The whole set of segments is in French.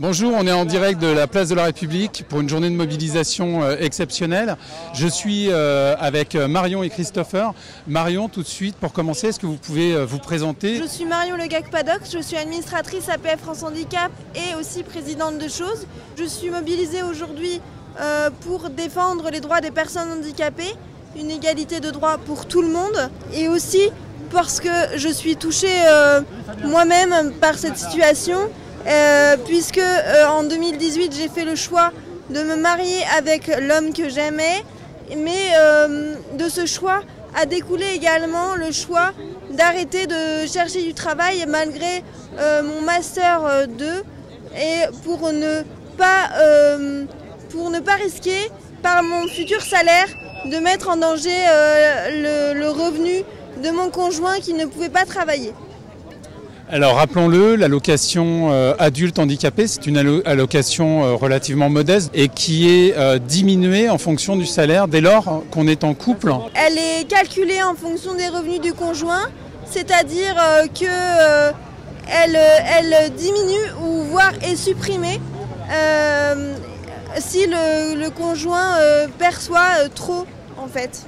Bonjour, on est en direct de la place de la République pour une journée de mobilisation exceptionnelle. Je suis avec Marion et Christopher. Marion, tout de suite, pour commencer, est-ce que vous pouvez vous présenter? Je suis Marion Le Gac-Padox, je suis administratrice APF France Handicap et aussi présidente de Chose. Je suis mobilisée aujourd'hui pour défendre les droits des personnes handicapées, une égalité de droits pour tout le monde, et aussi parce que je suis touchée moi-même par cette situation. Puisque en 2018 j'ai fait le choix de me marier avec l'homme que j'aimais, mais de ce choix a découlé également le choix d'arrêter de chercher du travail malgré mon master 2 et pour ne pas risquer par mon futur salaire de mettre en danger le revenu de mon conjoint qui ne pouvait pas travailler. Alors rappelons-le, l'allocation adulte handicapé, c'est une allocation relativement modeste et qui est diminuée en fonction du salaire dès lors qu'on est en couple. Elle est calculée en fonction des revenus du conjoint, c'est-à-dire qu'elle diminue ou voire est supprimée si le conjoint perçoit trop en fait.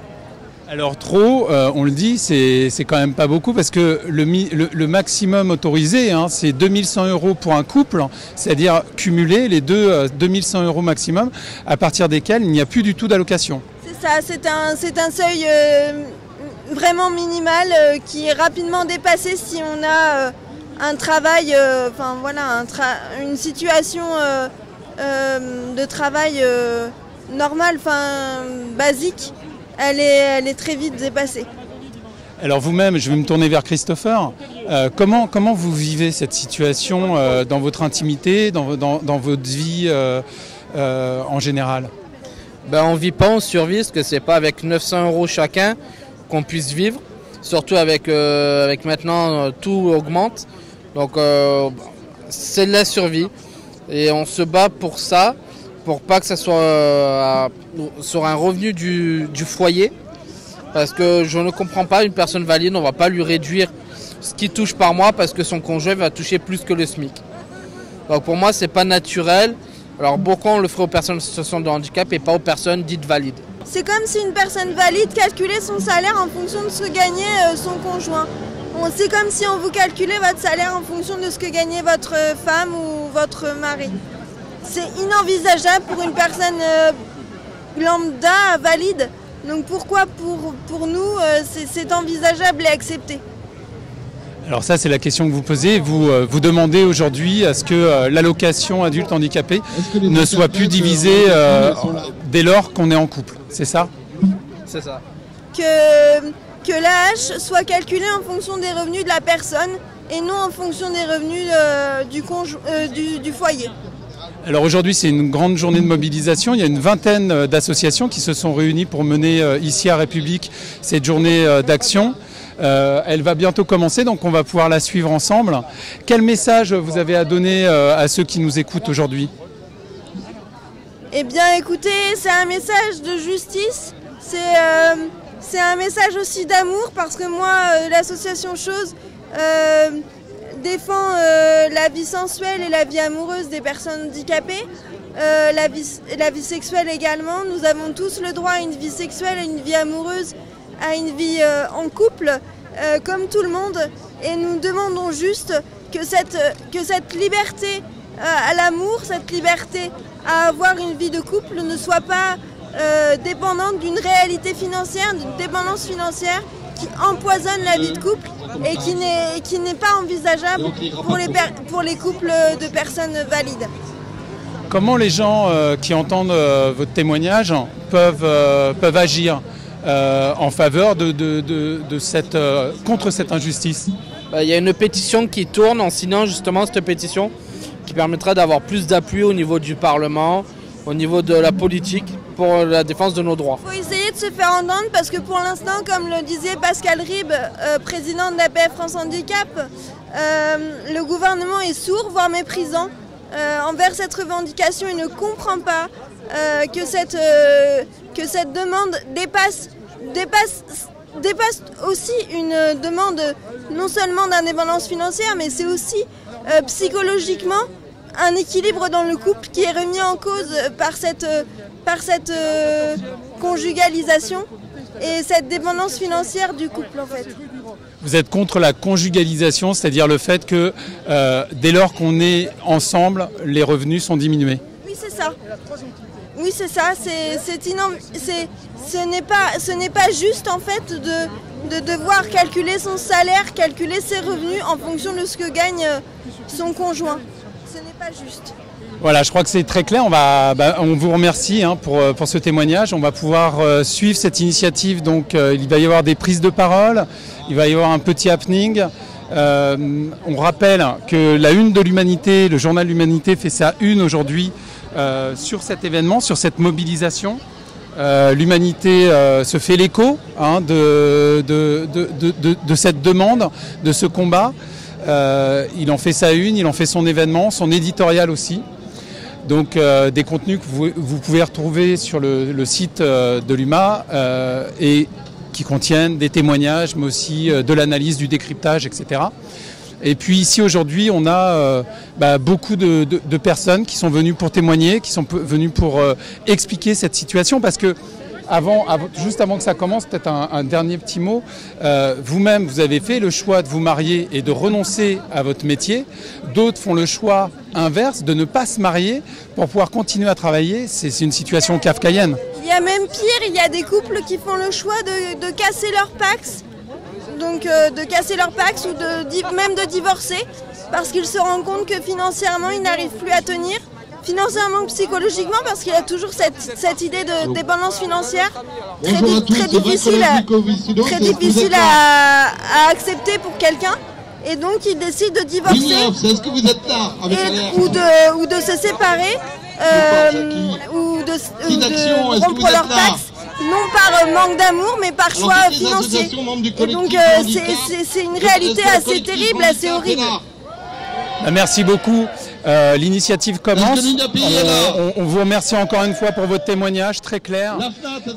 Alors trop, on le dit, c'est quand même pas beaucoup parce que le maximum autorisé, c'est 2100 € pour un couple, c'est-à-dire cumuler les deux 2100 € maximum, à partir desquels il n'y a plus du tout d'allocation. C'est ça, c'est un seuil vraiment minimal qui est rapidement dépassé si on a un travail, une situation de travail normale, basique. Elle est très vite dépassée. Alors vous-même, je vais me tourner vers Christopher. Comment vous vivez cette situation dans votre intimité, dans votre vie en général? On ne vit pas, on survit, parce que c'est pas avec 900 € chacun qu'on puisse vivre. Surtout avec maintenant tout augmente. Donc c'est de la survie. Et on se bat pour ça. Pour pas que ça soit sur un revenu du foyer. Parce que je ne comprends pas, une personne valide, on ne va pas lui réduire ce qu'il touche par mois parce que son conjoint va toucher plus que le SMIC. Donc pour moi, c'est pas naturel. Alors beaucoup, on le ferait aux personnes en situation de handicap et pas aux personnes dites valides. C'est comme si une personne valide calculait son salaire en fonction de ce que gagnait son conjoint. C'est comme si on vous calculait votre salaire en fonction de ce que gagnait votre femme ou votre mari. C'est inenvisageable pour une personne lambda, valide. Donc pourquoi pour nous, c'est envisageable et accepté? Alors ça, c'est la question que vous posez. Vous demandez aujourd'hui à ce que l'allocation adulte handicapé ne soit plus divisée dès lors qu'on est en couple. C'est ça? C'est ça. Que l'AH soit calculé en fonction des revenus de la personne et non en fonction des revenus du foyer. Alors aujourd'hui, c'est une grande journée de mobilisation. Il y a une vingtaine d'associations qui se sont réunies pour mener ici à République cette journée d'action. Elle va bientôt commencer, donc on va pouvoir la suivre ensemble. Quel message vous avez à donner à ceux qui nous écoutent aujourd'hui? Eh bien écoutez, c'est un message de justice, c'est un message aussi d'amour parce que moi, l'association Chose défend la vie sensuelle et la vie amoureuse des personnes handicapées, la vie sexuelle également. Nous avons tous le droit à une vie sexuelle, à une vie amoureuse, à une vie en couple, comme tout le monde. Et nous demandons juste que cette liberté à l'amour, cette liberté à avoir une vie de couple ne soit pas dépendante d'une réalité financière, d'une dépendance financière qui empoisonne la vie de couple et qui n'est pas envisageable pour les couples de personnes valides. Comment les gens qui entendent votre témoignage peuvent agir en faveur contre cette injustice? Il y a une pétition qui tourne en signant justement cette pétition qui permettra d'avoir plus d'appui au niveau du Parlement, au niveau de la politique pour la défense de nos droits. Il faut essayer de se faire entendre parce que pour l'instant, comme le disait Pascal Ribes, président de l'APF France Handicap, le gouvernement est sourd, voire méprisant envers cette revendication et ne comprend pas que cette demande dépasse aussi une demande non seulement d'indépendance financière, mais c'est aussi psychologiquement un équilibre dans le couple qui est remis en cause par cette conjugalisation et cette dépendance financière du couple en fait. Vous êtes contre la conjugalisation, c'est-à-dire le fait que dès lors qu'on est ensemble, les revenus sont diminués. Oui, c'est ça. Oui, c'est ça. Ce n'est pas juste en fait de devoir calculer son salaire, calculer ses revenus en fonction de ce que gagne son conjoint. Ce n'est pas juste. Voilà, je crois que c'est très clair. On vous remercie pour ce témoignage. On va pouvoir suivre cette initiative. Donc, il va y avoir des prises de parole. Il va y avoir un petit happening. On rappelle que la une de l'Humanité, le journal L'Humanité fait sa une aujourd'hui sur cet événement, sur cette mobilisation. L'Humanité se fait l'écho de cette demande, de ce combat. Il en fait sa une, il en fait son événement, son éditorial aussi. Donc des contenus que vous pouvez retrouver sur le site de l'UMA et qui contiennent des témoignages, mais aussi de l'analyse, du décryptage, etc. Et puis ici aujourd'hui, on a beaucoup de personnes qui sont venues pour témoigner, qui sont venues pour expliquer cette situation, parce que juste avant que ça commence, peut-être un dernier petit mot. Vous-même, vous avez fait le choix de vous marier et de renoncer à votre métier. D'autres font le choix inverse, de ne pas se marier pour pouvoir continuer à travailler. C'est une situation kafkaïenne. Il y a même pire, il y a des couples qui font le choix de casser leur Pacs. Donc de casser leur Pacs ou même de divorcer parce qu'ils se rendent compte que financièrement, ils n'arrivent plus à tenir. Financièrement ou psychologiquement, parce qu'il y a toujours cette idée de dépendance financière très difficile à accepter pour quelqu'un. Et donc ils décident de divorcer ou de se séparer ou de rompre leur Pacs, non par manque d'amour mais par choix financier. Et donc c'est une réalité assez terrible, assez horrible. Merci beaucoup. L'initiative commence. On vous remercie encore une fois pour votre témoignage très clair.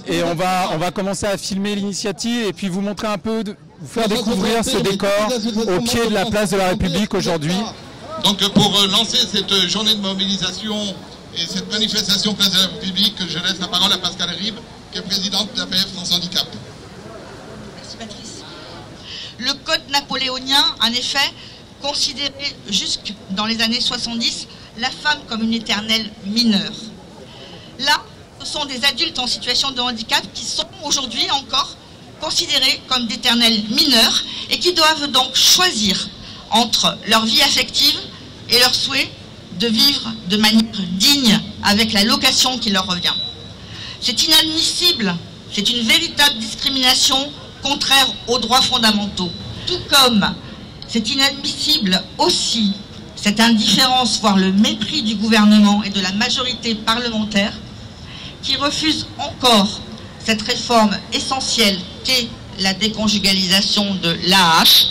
Et on va commencer à filmer l'initiative et puis vous montrer un peu, vous faire découvrir ce décor au pied de la place de la République aujourd'hui. Donc pour lancer cette journée de mobilisation et cette manifestation place de la République, je laisse la parole à Pascale Rive, qui est présidente de l'APF France Handicap. Merci Patrice. Le code napoléonien, en effet, considérait jusque dans les années 70 la femme comme une éternelle mineure. Là, ce sont des adultes en situation de handicap qui sont aujourd'hui encore considérés comme d'éternels mineurs et qui doivent donc choisir entre leur vie affective et leur souhait de vivre de manière digne avec la location qui leur revient. C'est inadmissible, c'est une véritable discrimination contraire aux droits fondamentaux. Tout comme c'est inadmissible aussi cette indifférence, voire le mépris du gouvernement et de la majorité parlementaire qui refuse encore cette réforme essentielle qu'est la déconjugalisation de l'AAH,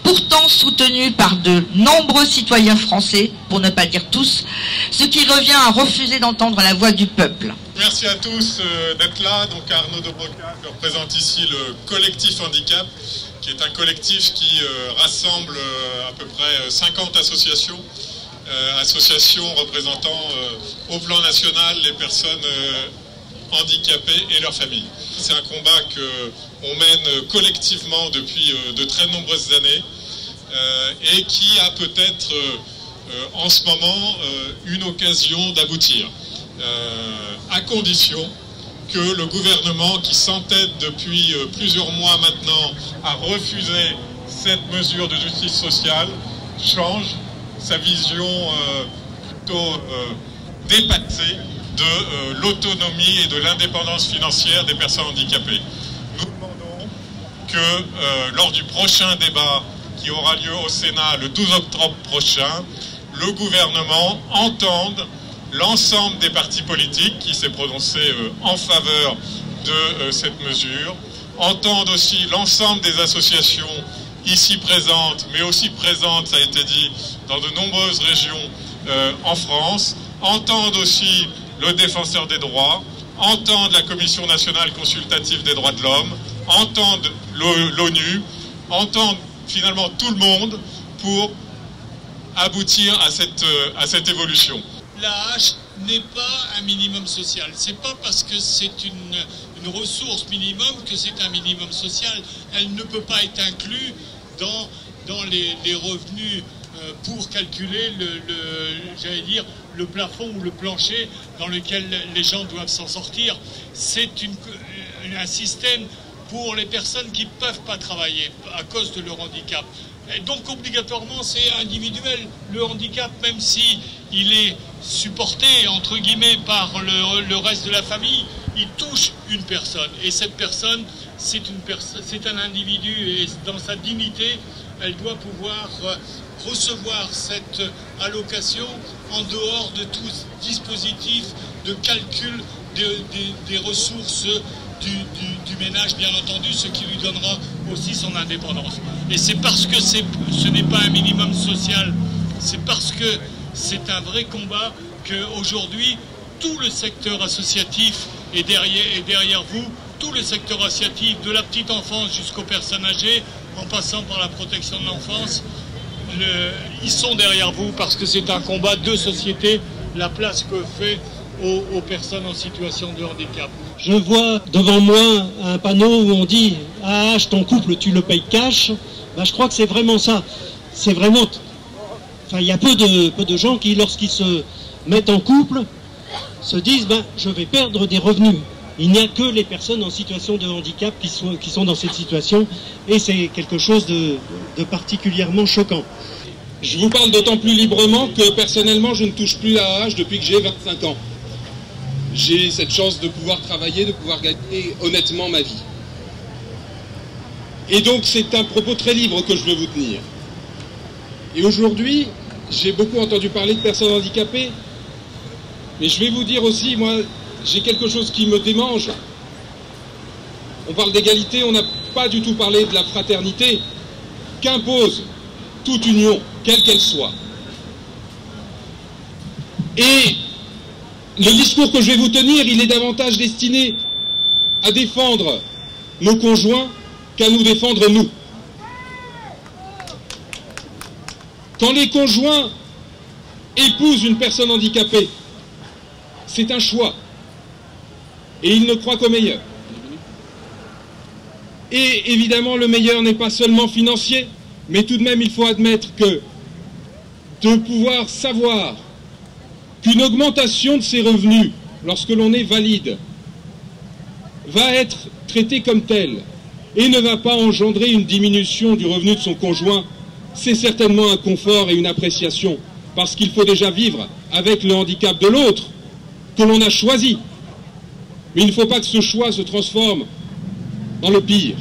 pourtant soutenue par de nombreux citoyens français, pour ne pas dire tous, ce qui revient à refuser d'entendre la voix du peuple. Merci à tous d'être là. Donc Arnaud Dobroca, je représente ici le collectif handicap, qui est un collectif qui rassemble à peu près 50 associations, associations représentant au plan national les personnes handicapées et leurs familles. C'est un combat qu'on mène collectivement depuis de très nombreuses années et qui a peut-être en ce moment une occasion d'aboutir, à condition que le gouvernement, qui s'entête depuis plusieurs mois maintenant à refuser cette mesure de justice sociale, change sa vision plutôt dépassée de l'autonomie et de l'indépendance financière des personnes handicapées. Nous demandons que lors du prochain débat qui aura lieu au Sénat le 12 octobre prochain, le gouvernement entende l'ensemble des partis politiques qui s'est prononcé en faveur de cette mesure, entendent aussi l'ensemble des associations ici présentes, mais aussi présentes, ça a été dit, dans de nombreuses régions en France, entendent aussi le défenseur des droits, entendent la Commission nationale consultative des droits de l'homme, entendent l'ONU, entendent finalement tout le monde pour aboutir à cette évolution. L'AAH n'est pas un minimum social. C'est pas parce que c'est une ressource minimum que c'est un minimum social. Elle ne peut pas être inclue dans les revenus pour calculer le plafond ou le plancher dans lequel les gens doivent s'en sortir. C'est un système pour les personnes qui ne peuvent pas travailler à cause de leur handicap. Et donc obligatoirement c'est individuel. Le handicap, même si il est supporté entre guillemets par le reste de la famille, il touche une personne. Et cette personne, c'est un individu et dans sa dignité, elle doit pouvoir recevoir cette allocation en dehors de tout dispositif de calcul des ressources du ménage, bien entendu, ce qui lui donnera aussi son indépendance. Et c'est parce que ce n'est pas un minimum social, c'est parce que c'est un vrai combat qu'aujourd'hui, tout le secteur associatif est derrière vous, tout le secteur associatif, de la petite enfance jusqu'aux personnes âgées, en passant par la protection de l'enfance, ils sont derrière vous parce que c'est un combat de société, la place que fait aux personnes en situation de handicap. Je vois devant moi un panneau où on dit « AAH, ton couple, tu le payes cash ». Ben, je crois que c'est vraiment ça. C'est vraiment... Enfin, il y a peu de gens qui, lorsqu'ils se mettent en couple, se disent ben, « je vais perdre des revenus ». Il n'y a que les personnes en situation de handicap qui sont dans cette situation, et c'est quelque chose de particulièrement choquant. Je vous parle d'autant plus librement que personnellement je ne touche plus l'AAH depuis que j'ai 25 ans. J'ai cette chance de pouvoir travailler, de pouvoir gagner honnêtement ma vie. Et donc c'est un propos très libre que je veux vous tenir. Et aujourd'hui, j'ai beaucoup entendu parler de personnes handicapées, mais je vais vous dire aussi, moi, j'ai quelque chose qui me démange. On parle d'égalité, on n'a pas du tout parlé de la fraternité qu'impose toute union, quelle qu'elle soit. Et le discours que je vais vous tenir, il est davantage destiné à défendre nos conjoints qu'à nous défendre nous. Quand les conjoints épousent une personne handicapée, c'est un choix. Et ils ne croient qu'au meilleur. Et évidemment, le meilleur n'est pas seulement financier, mais tout de même, il faut admettre que de pouvoir savoir qu'une augmentation de ses revenus, lorsque l'on est valide, va être traitée comme telle et ne va pas engendrer une diminution du revenu de son conjoint, c'est certainement un confort et une appréciation, parce qu'il faut déjà vivre avec le handicap de l'autre, que l'on a choisi. Mais il ne faut pas que ce choix se transforme dans le pire.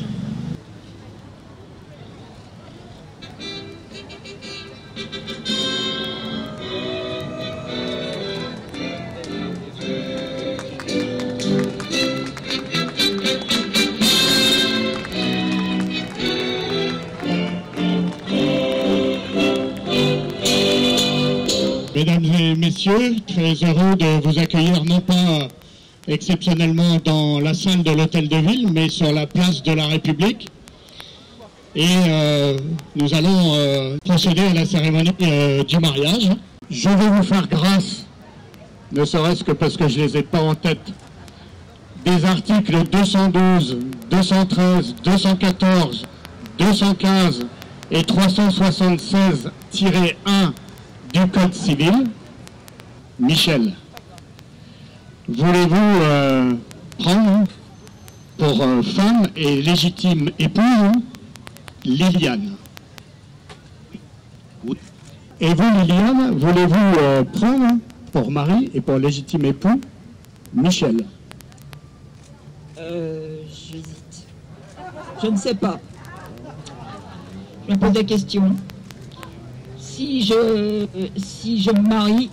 Mesdames et messieurs, très heureux de vous accueillir non pas exceptionnellement dans la salle de l'Hôtel de Ville, mais sur la place de la République. Et nous allons procéder à la cérémonie du mariage. Je vais vous faire grâce, ne serait-ce que parce que je ne les ai pas en tête, des articles 212, 213, 214, 215 et 376-1 du Code civil. Michel, voulez-vous prendre pour femme et légitime épouse Liliane? Et vous, Liliane, voulez-vous prendre pour mari et pour légitime époux Michel? J'hésite. Je ne sais pas. Je me pose des questions. Si je me marie,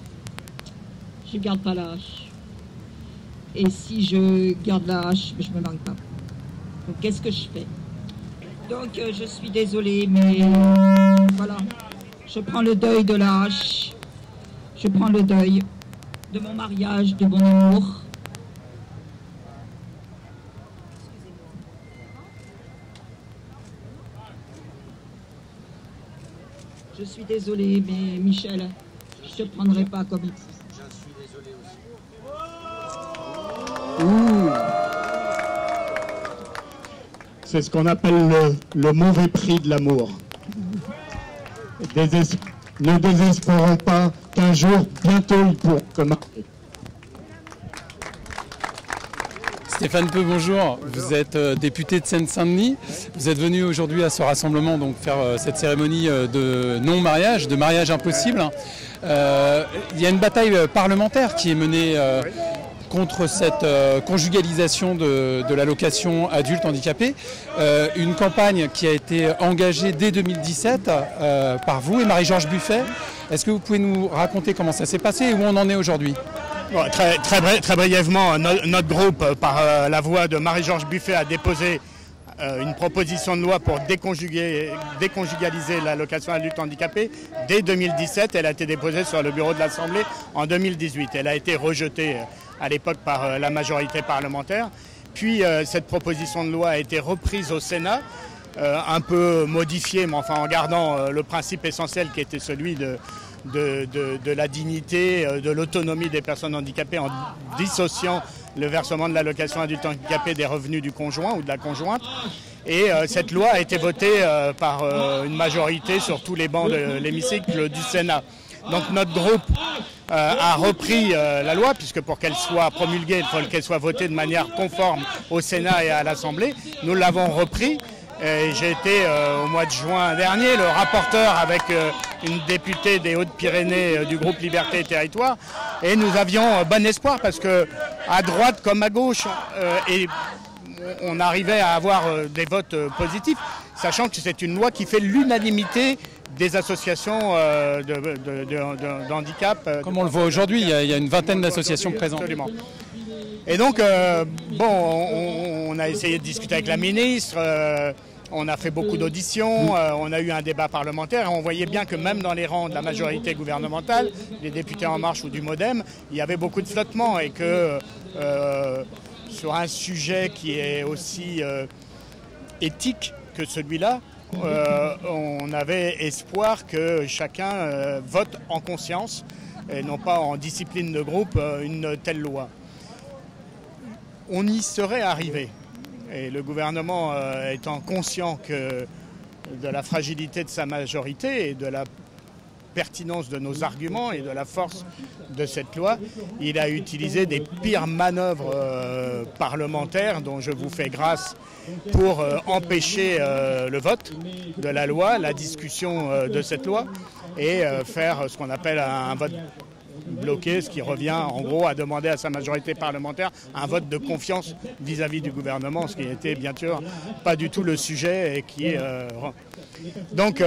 je ne garde pas la hache. Et si je garde la hache, je ne me marie pas. Donc qu'est-ce que je fais? Donc je suis désolée, mais voilà. Je prends le deuil de la hache. Je prends le deuil de mon mariage, de mon amour. Je suis désolée, mais Michel, je ne te prendrai pas comme il faut. Je suis désolé aussi. C'est ce qu'on appelle le mauvais prix de l'amour. Ne désespérons pas qu'un jour, bientôt, il pourra remarquer. Stéphane Peu, bonjour. Vous êtes député de Seine-Saint-Denis. Vous êtes venu aujourd'hui à ce rassemblement donc faire cette cérémonie de non-mariage, de mariage impossible. Il y a une bataille parlementaire qui est menée contre cette conjugalisation de l'allocation adulte handicapé. Une campagne qui a été engagée dès 2017 par vous et Marie-Georges Buffet. Est-ce que vous pouvez nous raconter comment ça s'est passé et où on en est aujourd'hui ? Bon, très brièvement, notre groupe, par la voix de Marie-Georges Buffet, a déposé une proposition de loi pour déconjugaliser l'allocation adulte handicapé dès 2017. Elle a été déposée sur le bureau de l'Assemblée en 2018. Elle a été rejetée à l'époque par la majorité parlementaire. Puis cette proposition de loi a été reprise au Sénat, un peu modifiée, mais enfin en gardant le principe essentiel qui était celui de la dignité, de l'autonomie des personnes handicapées en dissociant le versement de l'allocation adulte handicapé des revenus du conjoint ou de la conjointe. Et cette loi a été votée par une majorité sur tous les bancs de l'hémicycle du Sénat. Donc notre groupe a repris la loi, puisque pour qu'elle soit promulguée, il faut qu'elle soit votée de manière conforme au Sénat et à l'Assemblée. Nous l'avons repris. J'ai été au mois de juin dernier le rapporteur avec une députée des Hautes-Pyrénées du groupe Liberté et Territoire, et nous avions bon espoir parce que à droite comme à gauche, on arrivait à avoir des votes positifs, sachant que c'est une loi qui fait l'unanimité des associations de handicap. Comme on le voit aujourd'hui, il y a une vingtaine d'associations présentes. Absolument. Et donc, on a essayé de discuter avec la ministre, on a fait beaucoup d'auditions, on a eu un débat parlementaire, et on voyait bien que même dans les rangs de la majorité gouvernementale, les députés En Marche ou du MoDem, il y avait beaucoup de flottement, et que sur un sujet qui est aussi éthique que celui-là, on avait espoir que chacun vote en conscience et non pas en discipline de groupe une telle loi. On y serait arrivé. Et le gouvernement étant conscient de la fragilité de sa majorité et de la pertinence de nos arguments et de la force de cette loi, il a utilisé des pires manœuvres parlementaires dont je vous fais grâce pour empêcher le vote de la loi, la discussion de cette loi et faire ce qu'on appelle un vote bloqué, ce qui revient en gros à demander à sa majorité parlementaire un vote de confiance vis-à-vis du gouvernement, ce qui n'était bien sûr pas du tout le sujet et qui donc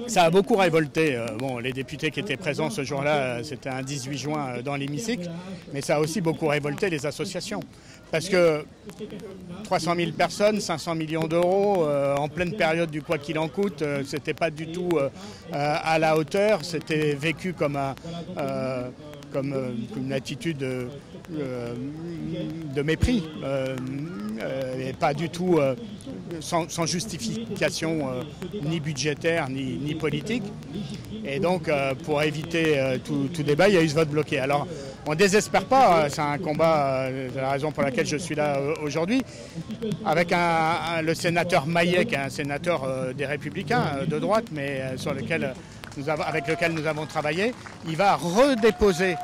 ça a beaucoup révolté les députés qui étaient présents ce jour-là, c'était un 18 juin dans l'hémicycle, mais ça a aussi beaucoup révolté les associations. Parce que 300 000 personnes, 500 millions d'euros, en pleine période du quoi qu'il en coûte, c'était pas du tout à la hauteur, c'était vécu comme une attitude de mépris, et pas du tout sans justification ni budgétaire ni politique. Et donc pour éviter tout débat, il y a eu ce vote bloqué. Alors on ne désespère pas, c'est un combat, c'est la raison pour laquelle je suis là aujourd'hui, avec le sénateur Maillet, qui est un sénateur des Républicains de droite, mais avec lequel nous avons travaillé. Il va redéposer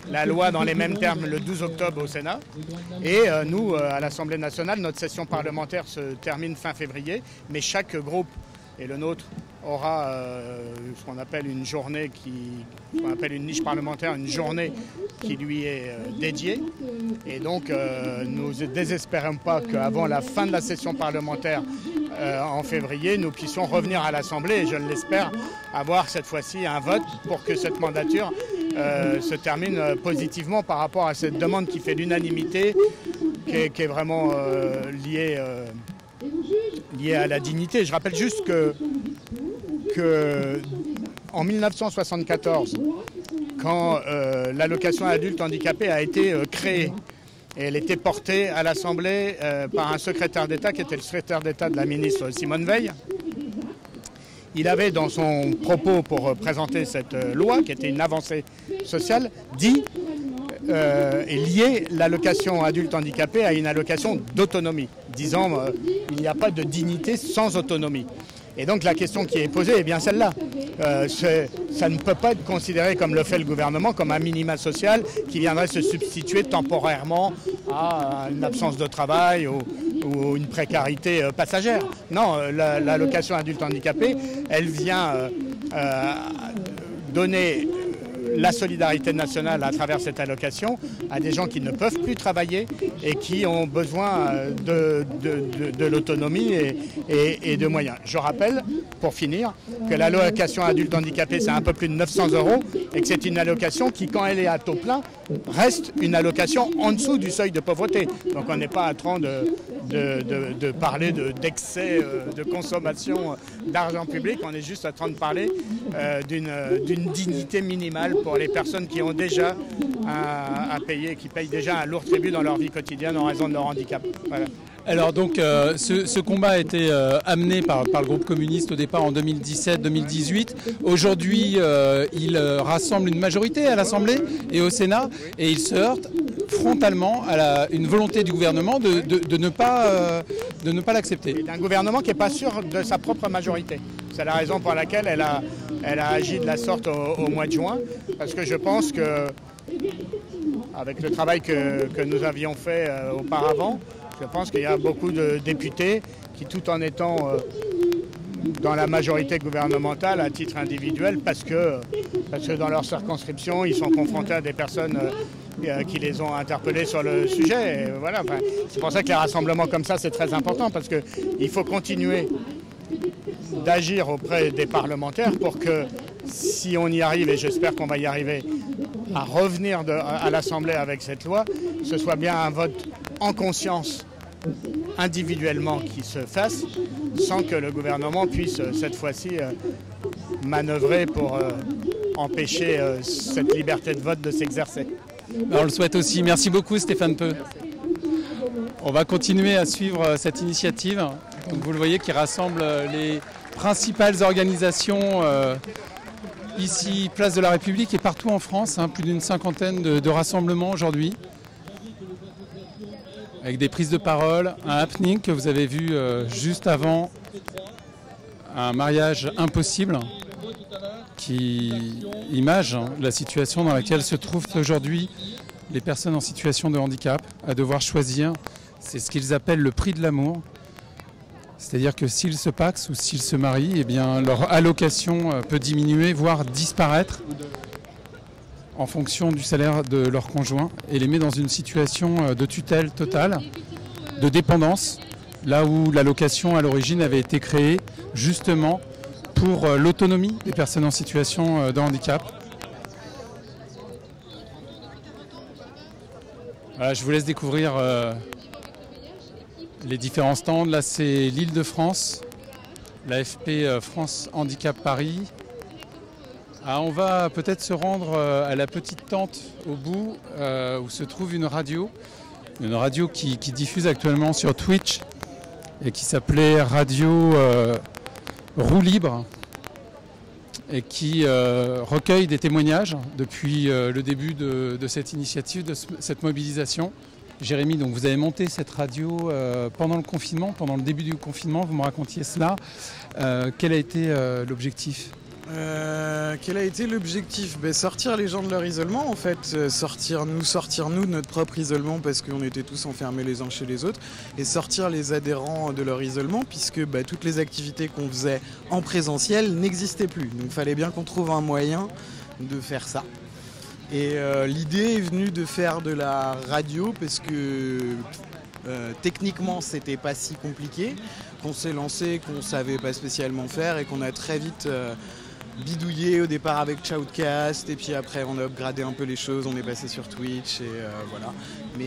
la loi dans les mêmes termes le 12 octobre au Sénat. Et nous, à l'Assemblée nationale, notre session parlementaire se termine fin février, mais chaque groupe, et le nôtre, aura ce qu'on appelle une journée, qu'on appelle une niche parlementaire, une journée qui lui est dédiée. Et donc, nous ne désespérons pas qu'avant la fin de la session parlementaire en février, nous puissions revenir à l'Assemblée, et je l'espère, avoir cette fois-ci un vote pour que cette mandature se termine positivement par rapport à cette demande qui fait l'unanimité, qui est vraiment liée à la dignité. Je rappelle juste que en 1974, quand l'allocation adulte handicapé a été créée, et elle était portée à l'Assemblée par un secrétaire d'État qui était le secrétaire d'État de la ministre Simone Veil, il avait dans son propos pour présenter cette loi, qui était une avancée sociale, dit et lié l'allocation adulte handicapé à une allocation d'autonomie, disant il n'y a pas de dignité sans autonomie. Et donc la question qui est posée est bien celle-là. Ça ne peut pas être considéré, comme le fait le gouvernement, comme un minima social qui viendrait se substituer temporairement à une absence de travail ou une précarité passagère. Non, l'allocation adulte handicapé, elle vient donner la solidarité nationale à travers cette allocation à des gens qui ne peuvent plus travailler et qui ont besoin de l'autonomie et de moyens. Je rappelle, pour finir, que l'allocation adulte handicapé, c'est un peu plus de 900 € et que c'est une allocation qui, quand elle est à taux plein, reste une allocation en dessous du seuil de pauvreté. Donc on n'est pas en train de parler d'excès de consommation d'argent public, on est juste en train de parler d'une dignité minimale pour les personnes qui ont déjà à payer, qui payent déjà un lourd tribut dans leur vie quotidienne en raison de leur handicap. Voilà. Alors donc ce combat a été amené par le groupe communiste au départ en 2017-2018. Aujourd'hui il rassemble une majorité à l'Assemblée et au Sénat et il se heurte frontalement à une volonté du gouvernement de ne pas l'accepter. Un gouvernement qui n'est pas sûr de sa propre majorité. C'est la raison pour laquelle elle a agi de la sorte au mois de juin, parce que je pense que, avec le travail que nous avions fait auparavant, je pense qu'il y a beaucoup de députés qui, tout en étant dans la majorité gouvernementale à titre individuel, parce que dans leur circonscription, ils sont confrontés à des personnes qui les ont interpellés sur le sujet. Et voilà, enfin, c'est pour ça que les rassemblements comme ça, c'est très important, parce qu'il faut continuer d'agir auprès des parlementaires pour que, si on y arrive, et j'espère qu'on va y arriver, à revenir à l'Assemblée avec cette loi, ce soit bien un vote en conscience individuellement qui se fasse, sans que le gouvernement puisse cette fois-ci manœuvrer pour empêcher cette liberté de vote de s'exercer. On le souhaite aussi. Merci beaucoup Stéphane Peu. On va continuer à suivre cette initiative, donc vous le voyez, qui rassemble les principales organisations ici, place de la République et partout en France, plus d'une cinquantaine de rassemblements aujourd'hui, avec des prises de parole, un happening que vous avez vu juste avant, un mariage impossible, qui image la situation dans laquelle se trouvent aujourd'hui les personnes en situation de handicap, à devoir choisir. C'est ce qu'ils appellent le prix de l'amour. C'est-à-dire que s'ils se pacsent ou s'ils se marient, eh bien, leur allocation peut diminuer, voire disparaître en fonction du salaire de leur conjoint et les met dans une situation de tutelle totale, de dépendance, là où l'allocation à l'origine avait été créée justement pour l'autonomie des personnes en situation de handicap. Voilà, je vous laisse découvrir les différents stands. Là, c'est l'Île-de-France, l'AFP France Handicap Paris. On va peut-être se rendre à la petite tente au bout où se trouve une radio qui diffuse actuellement sur Twitch et qui s'appelait Radio Roue Libre et qui recueille des témoignages depuis le début de cette initiative, de cette mobilisation. Jérémy, donc vous avez monté cette radio pendant le confinement, pendant le début du confinement, vous me racontiez cela. Quel a été l'objectif ? Quel a été l'objectif ? Sortir les gens de leur isolement en fait, sortir nous de notre propre isolement parce qu'on était tous enfermés les uns chez les autres et sortir les adhérents de leur isolement puisque toutes les activités qu'on faisait en présentiel n'existaient plus. Donc il fallait bien qu'on trouve un moyen de faire ça. Et l'idée est venue de faire de la radio parce que techniquement c'était pas si compliqué, qu'on s'est lancé, qu'on savait pas spécialement faire et qu'on a très vite bidouillé au départ avec Shoutcast et puis après on a upgradé un peu les choses, on est passé sur Twitch et voilà.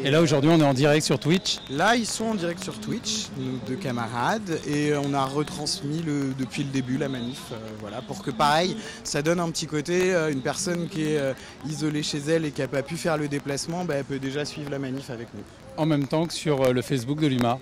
Et là aujourd'hui on est en direct sur Twitch ? Là ils sont en direct sur Twitch, nos deux camarades, et on a retransmis depuis le début la manif, voilà, pour que pareil ça donne un petit côté, une personne qui est isolée chez elle et qui n'a pas pu faire le déplacement, elle peut déjà suivre la manif avec nous. En même temps que sur le Facebook de l'UMA.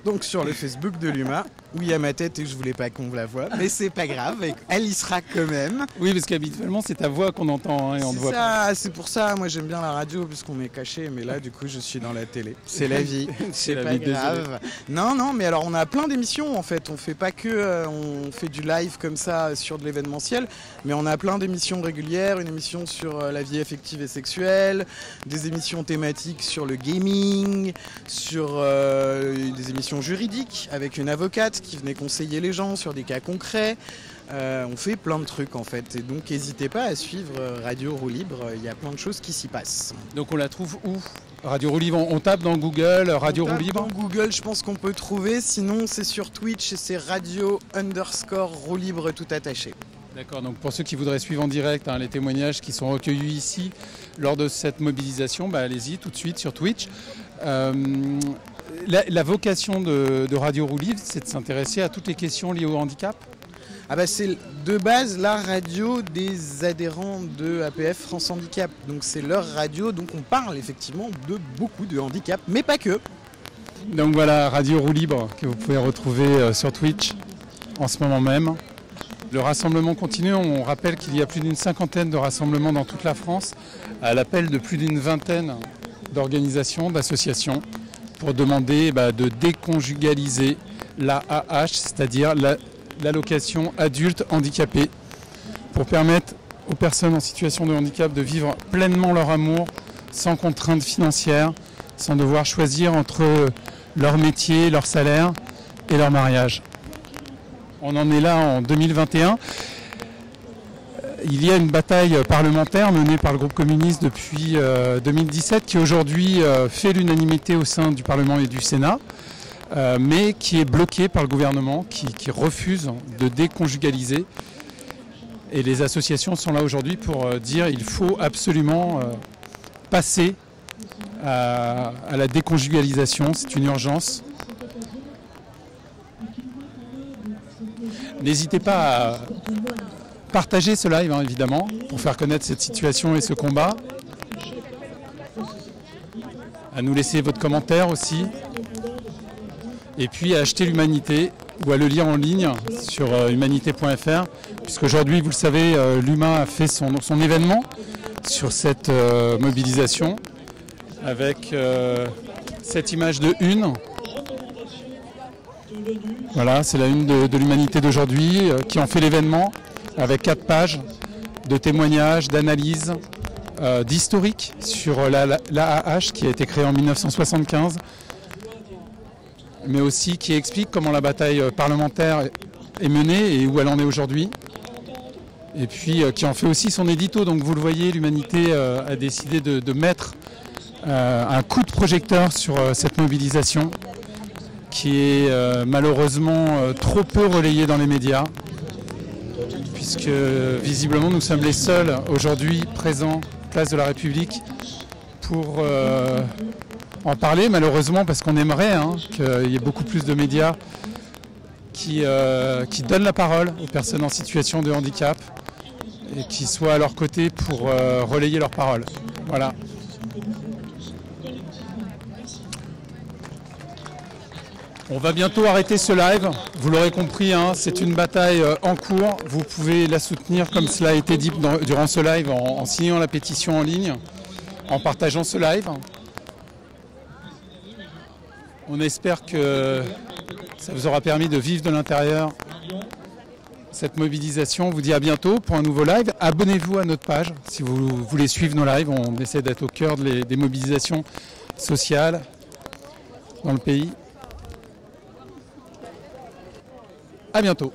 Donc sur le Facebook de l'UMA, où il y a ma tête et je voulais pas qu'on la voie, mais c'est pas grave, elle y sera quand même. Oui, parce qu'habituellement c'est ta voix qu'on entend et on te voit pas. C'est pour ça, moi j'aime bien la radio puisqu'on est caché, mais là du coup je suis dans la télé. C'est la vie, c'est pas grave. Non, mais alors on a plein d'émissions en fait, on fait pas que, on fait du live comme ça sur de l'événementiel, mais on a plein d'émissions régulières, une émission sur la vie affective et sexuelle, des émissions thématiques sur le gaming, sur des émissions juridiques avec une avocate qui venait conseiller les gens sur des cas concrets. On fait plein de trucs en fait, et donc n'hésitez pas à suivre Radio Roue Libre, il y a plein de choses qui s'y passent. Donc on la trouve où? Radio Roue Libre, on tape dans Google, Radio Roue Libre? Dans Google, je pense qu'on peut trouver, sinon c'est sur Twitch et c'est Radio_Roue Libre tout attaché. D'accord, donc pour ceux qui voudraient suivre en direct les témoignages qui sont recueillis ici lors de cette mobilisation, allez-y tout de suite sur Twitch. La vocation de Radio Roue Libre, c'est de s'intéresser à toutes les questions liées au handicap? C'est de base la radio des adhérents de APF France Handicap. Donc c'est leur radio, donc on parle effectivement de beaucoup de handicap, mais pas que. Donc voilà, Radio Roue Libre, que vous pouvez retrouver sur Twitch en ce moment même. Le rassemblement continue, on rappelle qu'il y a plus d'une 50aine de rassemblements dans toute la France, à l'appel de plus d'une 20aine d'organisations, d'associations, pour demander de déconjugaliser l'AAH, c'est-à-dire l'allocation adulte handicapé, pour permettre aux personnes en situation de handicap de vivre pleinement leur amour, sans contraintes financières, sans devoir choisir entre leur métier, leur salaire et leur mariage. On en est là en 2021. Il y a une bataille parlementaire menée par le groupe communiste depuis 2017 qui aujourd'hui fait l'unanimité au sein du Parlement et du Sénat, mais qui est bloquée par le gouvernement, qui refuse de déconjugaliser. Et les associations sont là aujourd'hui pour dire qu'il faut absolument passer à la déconjugalisation, c'est une urgence. N'hésitez pas à partager ce live, évidemment, pour faire connaître cette situation et ce combat. À nous laisser votre commentaire aussi. Et puis à acheter l'Humanité ou à le lire en ligne sur humanité.fr. Puisqu'aujourd'hui, vous le savez, l'UMA a fait son événement sur cette mobilisation avec cette image de une. Voilà, c'est la une de l'Humanité d'aujourd'hui qui en fait l'événement avec 4 pages de témoignages, d'analyses, d'historique sur l'AAH qui a été créée en 1975, mais aussi qui explique comment la bataille parlementaire est menée et où elle en est aujourd'hui. Et puis qui en fait aussi son édito. Donc vous le voyez, l'Humanité a décidé de mettre un coup de projecteur sur cette mobilisation qui est malheureusement trop peu relayée dans les médias, puisque visiblement nous sommes les seuls aujourd'hui présents place de la République pour en parler, malheureusement, parce qu'on aimerait qu'il y ait beaucoup plus de médias qui donnent la parole aux personnes en situation de handicap et qui soient à leur côté pour relayer leurs paroles. Voilà. On va bientôt arrêter ce live, vous l'aurez compris, c'est une bataille en cours. Vous pouvez la soutenir comme cela a été dit durant ce live en signant la pétition en ligne, en partageant ce live. On espère que ça vous aura permis de vivre de l'intérieur cette mobilisation. On vous dit à bientôt pour un nouveau live. Abonnez-vous à notre page si vous voulez suivre nos lives. On essaie d'être au cœur des mobilisations sociales dans le pays. À bientôt.